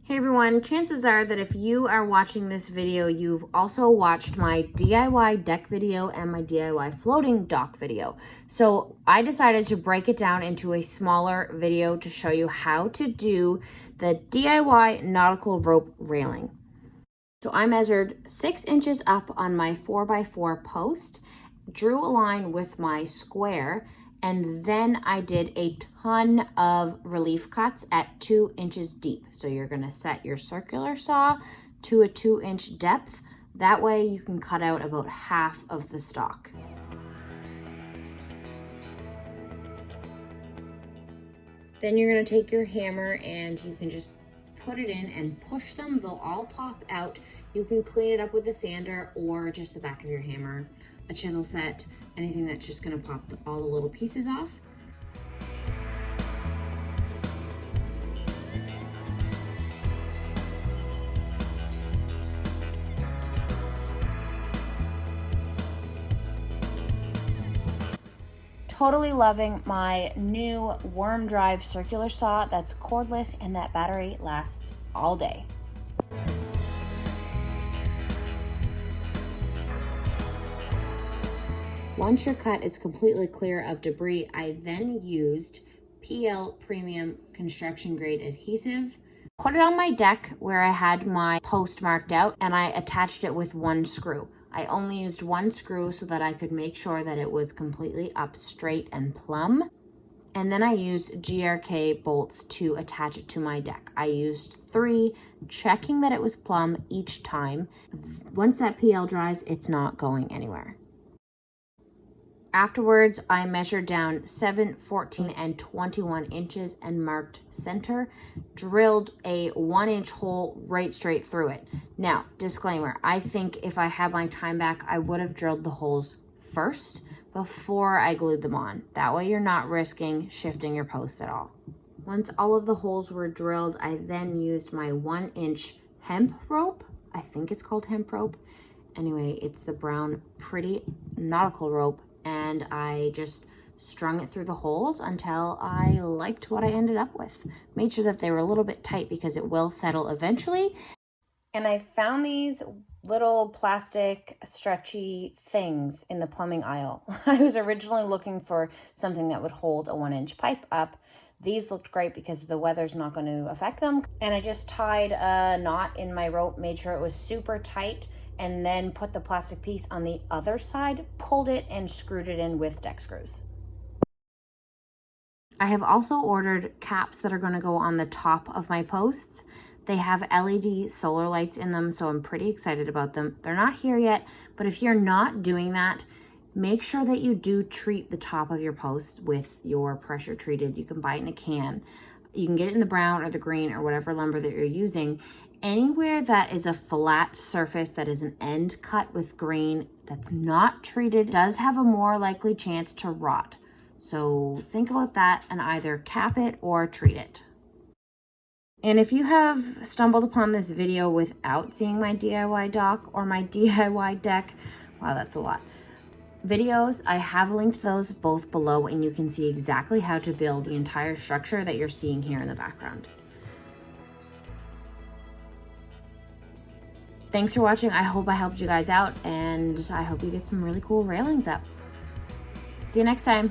Hey everyone, chances are that if you are watching this video, you've also watched my DIY deck video and my DIY floating dock video. So I decided to break it down into a smaller video to show you how to do the DIY nautical rope railing. So I measured 6 inches up on my 4x4 post, drew a line with my square, and then I did a ton of relief cuts at 2 inches deep. So you're gonna set your circular saw to a 2-inch depth. That way you can cut out about half of the stock. Then you're gonna take your hammer and you can just put it in and push them. They'll all pop out. You can clean it up with a sander or just the back of your hammer, a chisel set, anything that's just gonna pop all the little pieces off. Totally loving my new worm drive circular saw that's cordless, and that battery lasts all day. Once your cut is completely clear of debris, I then used PL Premium Construction Grade Adhesive. Put it on my deck where I had my post marked out, and I attached it with 1 screw. I only used 1 screw so that I could make sure that it was completely up straight and plumb. And then I used GRK bolts to attach it to my deck. I used 3, checking that it was plumb each time. Once that PL dries, it's not going anywhere. Afterwards, I measured down 7, 14, and 21 inches and marked center, drilled a 1-inch hole right straight through it. Now, disclaimer, I think if I had my time back, I would have drilled the holes first before I glued them on. That way you're not risking shifting your post at all. Once all of the holes were drilled, I then used my 1-inch hemp rope. I think it's called hemp rope. Anyway, it's the brown, pretty nautical rope. And I just strung it through the holes until I liked what I ended up with. Made sure that they were a little bit tight because it will settle eventually. And I found these little plastic stretchy things in the plumbing aisle. I was originally looking for something that would hold a 1-inch pipe up. These looked great because the weather's not going to affect them. And I just tied a knot in my rope, made sure it was super tight, and then put the plastic piece on the other side, pulled it, and screwed it in with deck screws. I have also ordered caps that are going to go on the top of my posts. They have LED solar lights in them, so I'm pretty excited about them. They're not here yet, but if you're not doing that, make sure that you do treat the top of your post with your pressure treated. You can buy it in a can. You can get it in the brown or the green or whatever lumber that you're using. Anywhere that is a flat surface that is an end cut with grain that's not treated does have a more likely chance to rot. So think about that and either cap it or treat it. And if you have stumbled upon this video without seeing my DIY dock or my DIY deck, wow, that's a lot. Videos, I have linked those both below, and you can see exactly how to build the entire structure that you're seeing here in the background. Thanks for watching. I hope I helped you guys out, and I hope you get some really cool railings up. See you next time.